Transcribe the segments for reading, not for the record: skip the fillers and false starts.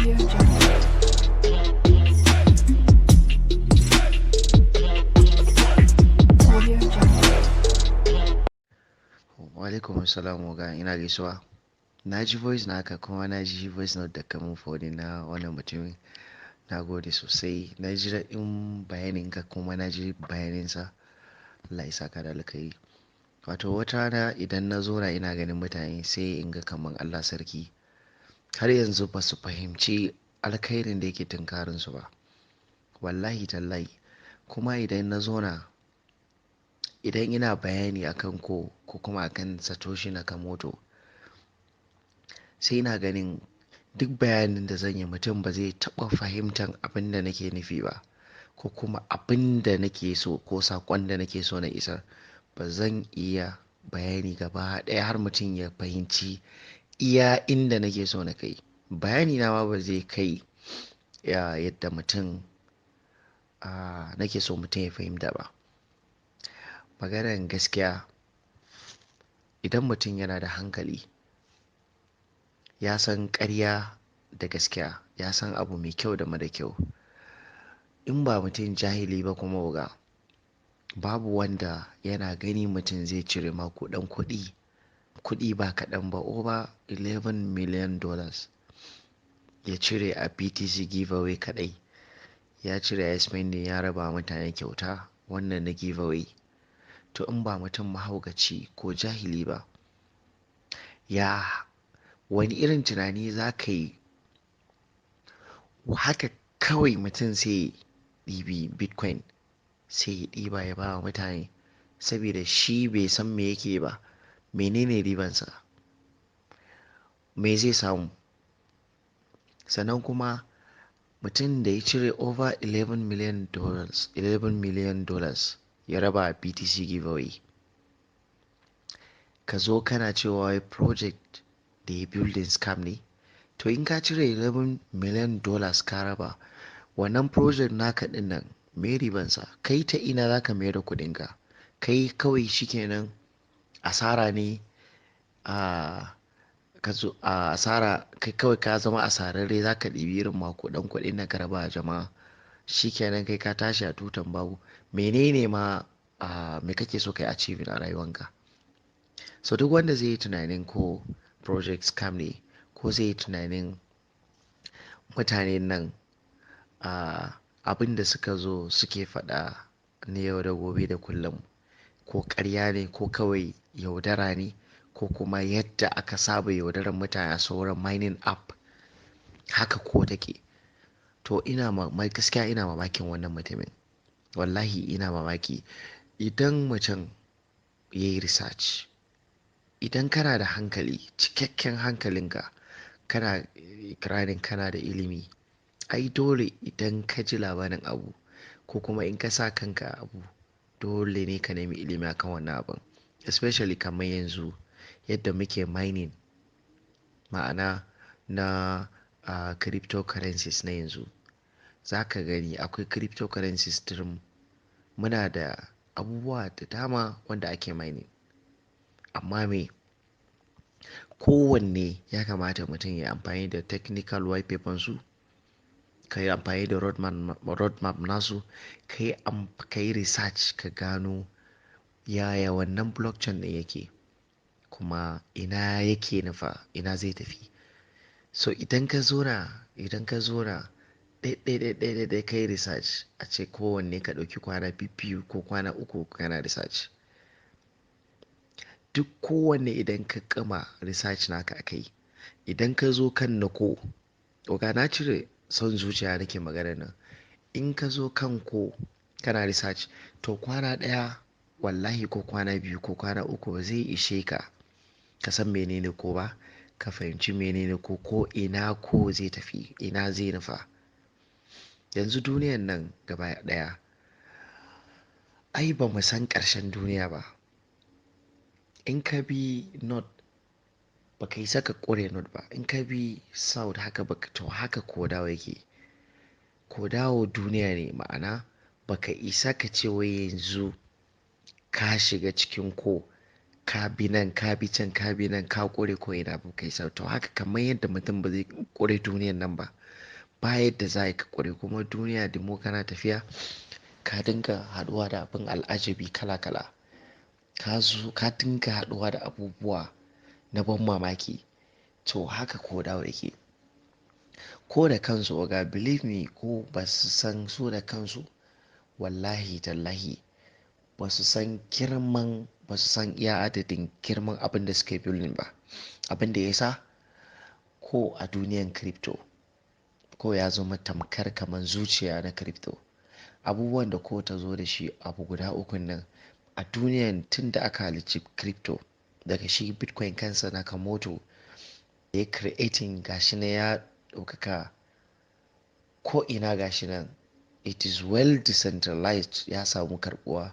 Audio Jungle. Audio Jungle. Walaikum salam ga ina gaisuwa. Na ji voice naka kuma na ji voice note da kamun fodi na wannan mutumin. Na gode sosai. Na ji daɗin bayaninka kuma na ji bayaninsa. Allah ya saka da alkhairi. Wato wata rana idan na zo ina ganin mutane sai in ga kaman Allah sarki. Har yanzu ba su fahimci alkhairin da yake tunkarinsu ba. Wallahi tallahi. Kuma idan na zo idan ina bayani akan ko kuma akan Satoshi Nakamoto sai ina ganin duk bayanin da zan yi mutum ba zai taɓa fahimtar abin da nake nufi ba ko kuma abin da nake so ko saƙon da nake so na isar. Ba zan iya bayani gaba ɗaya har mutum ya fahimci iya inda nake so na kai. Bayani na ma ba zai kai yadda mutum nake so mutum ya fahimta ba. Maganar gaskiya, idan mutum yana da hankali ya san ƙarya da gaskiya, ya san abu mai kyau da mara kyau. In ba mutum jahili ba kuma oga, babu wanda yana gani mutum zai cire makudan kuɗi ba kaɗan ba, over $11 million ya cire a BTC giveaway kaɗai. Ya cire ya spending ya raba mutane kyauta wannan na giveaway. To in ba mutum mahaukaci ko jahili ba, wani irin tunani za ka yi haka kawai mutum sai ɗibi Bitcoin sai ya ɗiba ya ba wa mutane saboda shi bai san me yake ba. Menene ribansa? Me zai samu? Sannan kuma mutum da ya cire over $11 million ya raba a BTC giveaway. Ka zo kana cewa wai project da ya building scam ne? To in ka cire $11 million ka raba, wannan project naka din nan me ribansa? Kai ta ina za ka mayar da kuɗinka? Kai kawai shikenan asara ne asara, kai kawai ka zama asararre za ka ɗibi irin makudan kuɗin na ka raba a jama'a. Shikenan kai ka tashi a tutan babu. Menene ma me kake so kai achieving a rayuwanka? So duk wanda zai yi tunanin ko project scam ne ko zai yi tunanin mutanen nan abin da suka zo suke faɗa na yau da gobe da kullum ko ƙarya ne ko kawai yaudara ne ko kuma yadda aka saba yaudarar mutane a sauran mining app haka ko take. To gaskiya ina mamakin wannan mutumin. Wallahi ina mamaki. Idan mutum ya yi research, idan kana da hankali, cikakken hankalinka, kana ikirarin kana da ilimi, ai dole idan ka ji labarin abu ko kuma in ka sa kanka abu, dole ne ka nemi ilimi akan wannan abun. Especially kamar yanzu yadda muke mining, ma'ana na cryptocurrencies na yanzu. Za ka gani akwai cryptocurrencies stream. Muna da abubuwa da dama wanda ake mining. Amma me? Kowanne ya kamata mutum ya amfani da technical white paper su, ka yi amfani da roadmap nasu, ka yi research ka gano yaya wannan blockchain ɗin yake kuma ina yake nufa, ina zai tafi. So idan ka zona ɗaya ka yi research, a ce kowanne ka ɗauki kwana biyu ko kwana uku kana research. Duk kowanne idan ka gama research naka akai, idan ka zo kan ko oga na cire son zuciya nake magana nan. In ka zo kan ko kana research, to kwana ɗaya wallahi ko kwana biyu ko kwana uku ba zai ishe ka san menene ko ba, ka fahimci menene ko ina ko zai tafi, ina zai nufa. Yanzu duniyan nan gaba ɗaya ai ba mu san ƙarshen duniya ba. In ka bi north ba ka isa ka ƙure north ba. In ka bi south to haka ko dawo yake. Ko dawo duniya ne, ma'ana ba ka isa ka ce wai yanzu ka shiga cikin ko ka bi nan ka bi can ka bi nan ka ƙure ko ina ba ka isa. To haka kamar yadda mutum ba zai ƙure duniyan nan ba, ba yadda za ka ƙure, kuma duniya da mu kana tafiya ka dinga haɗuwa da abin al'ajabi kala-kala, ka dinga haɗuwa da abubuwa na ban mamaki. To haka ko da yake, ko da kansu oga, believe me, ko ba su san su da kansu, wallahi tallahi ba su san girman, ba su san iya adadin girman abin da suke building ba. Abin da ya sa ko a duniyan crypto, ko ya zama tamkar kamar zuciya na crypto. Abubuwan da ko ta zo da shi, abu guda ukun nan a duniyan tun da aka halicci crypto, daga shi bitcoin kansa Nakamoto ya creating gashi na ya ɗaukaka ko ina gashi nan, it is well decentralized, ya samu karbuwa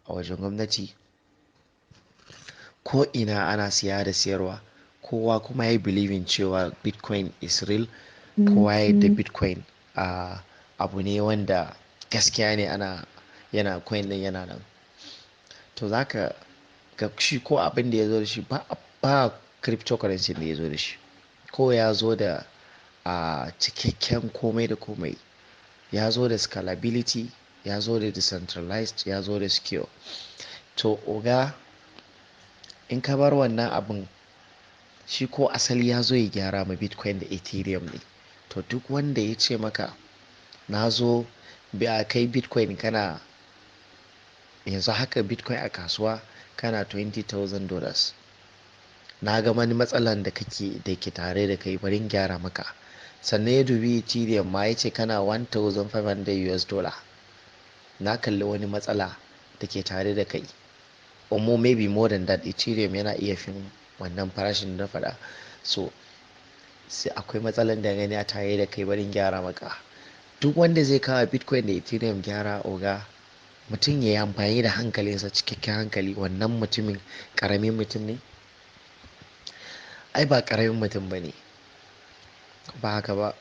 a wajen gwamnati, ko ina ana siya da siyarwa, kowa kuma ya believing cewa bitcoin is real, kowa ya da bitcoin abu ne wanda gaskiya ne, yana coin din yana nan. To zaka ga shi ko abin da ya zo da shi ba cryptocurrency da ya zo da shi, ko ya zo da cikakken komai da komai, ya zo da scalability, ya zo da decentralized, ya zo da secure. To oga, in ka bar wannan abin, shi ko asali ya zo ya gyara ma bitcoin da ethereum ne. To duk wanda ya ce maka na zo a kai bitcoin kana yanzu haka bitcoin a kasuwa kana $20,000, na ga wani matsalan da ke tare da kai, bari gyara maka. Sannan ya dubi ethereum ma ya ce kana $1,500, na kalli wani matsala da ke tare da kai, or more, maybe more than that, ethereum yana iya fin wannan farashin da na faɗa. So sai akwai matsalan da gani a tare da kai, bari gyara maka. Duk wanda zai kawo bitcoin da ethereum gyara oga, mutum ya yi amfani da hankalinsa, cikakken hankali, wannan mutumin karamin mutum ne? Ai ba karamin mutum ba ne, ba haka ba.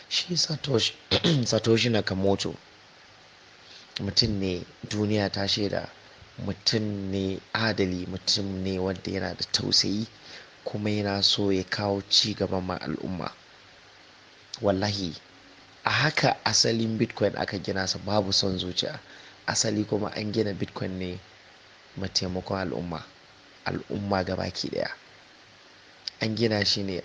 Shi Satoshi Nakamoto mutum ne duniya ta shaida, mutum ne adali, mutum ne wanda yana da tausayi, kuma yana so ya kawo ci gaban ma al'umma. Wallahi a haka asalin bitcoin aka gina sa, babu son zuciya. Asali kuma an gina bitcoin ne mataimakon al'umma gabaki daya. An gina shi ne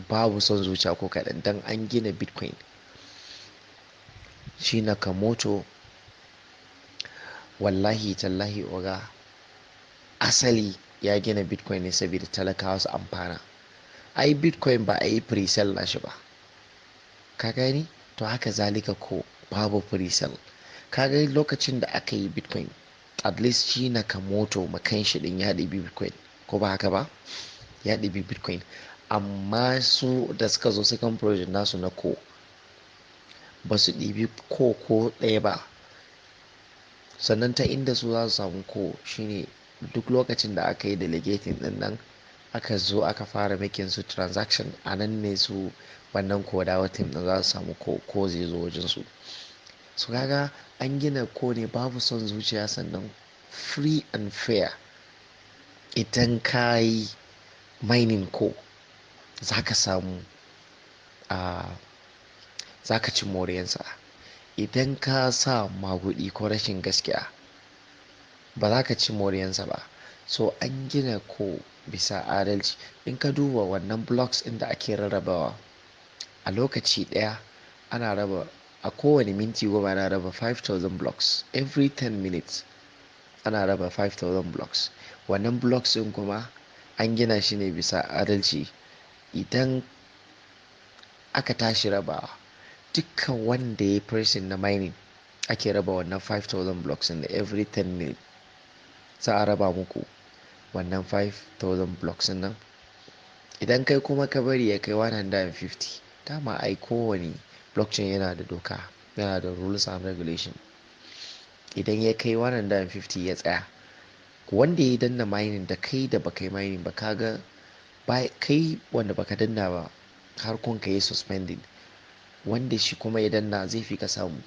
babu son zuciya ko kaɗan, don an gina bitcoin, shi Nakamoto, wallahi tallahi oga, asali ya gina bitcoin ne saboda talakawa su amfana. Ai bitcoin ba a yi pre-sale na shi ba, ka gani? To haka zalika ko babu pre-sale. Ka gani lokacin da aka yi bitcoin, at least shi Nakamoto makan shi din ya ɗibi bitcoin, ko ba haka ba? Ya ɗibi bitcoin, amma su da suka zo second project nasu na ko, ba su ɗibi ko ɗaya ba. Sannan ta inda su za su samu ko shine duk lokacin da aka yi delegating din nan, aka zo aka fara making su transaction, a nan ne su wannan kodawa team din za su samu ko zai zo wajen su. Su kaga an gina ko ne babu son zuciya, sannan free and fair. Idan ka yi mining ko, za ka samu za ka ci moriyansa. Idan ka sa magudi ko rashin gaskiya, ba za ka ci moriyansa ba. So an gina ko bisa adalci. In ka duba wannan blocks inda ake rarrabawa, a lokaci ɗaya ana raba, a kowane minti goma ana raba 5,000 blocks. Every 10 minutes ana raba 5,000 blocks. Wannan blocks ɗin kuma an gina shi ne bisa adalci. Idan aka tashi rabawa, dukkan wanda ya yi pressing na mining, ake raba wannan 5,000 blocks in every 10 minutes. Za a raba muku wannan 5,000 blocks nan. Idan kai kuma ka bari ya kai 150, dama ai kowane blockchain yana da doka, yana da rules and regulation. Idan ya kai 150 ya tsaya, wanda ya danna mining da kai da baka yi mining ba, kaga kai wanda baka danna ba, har kun ka yi suspended, wanda shi kuma ya danna zai fi ka samu.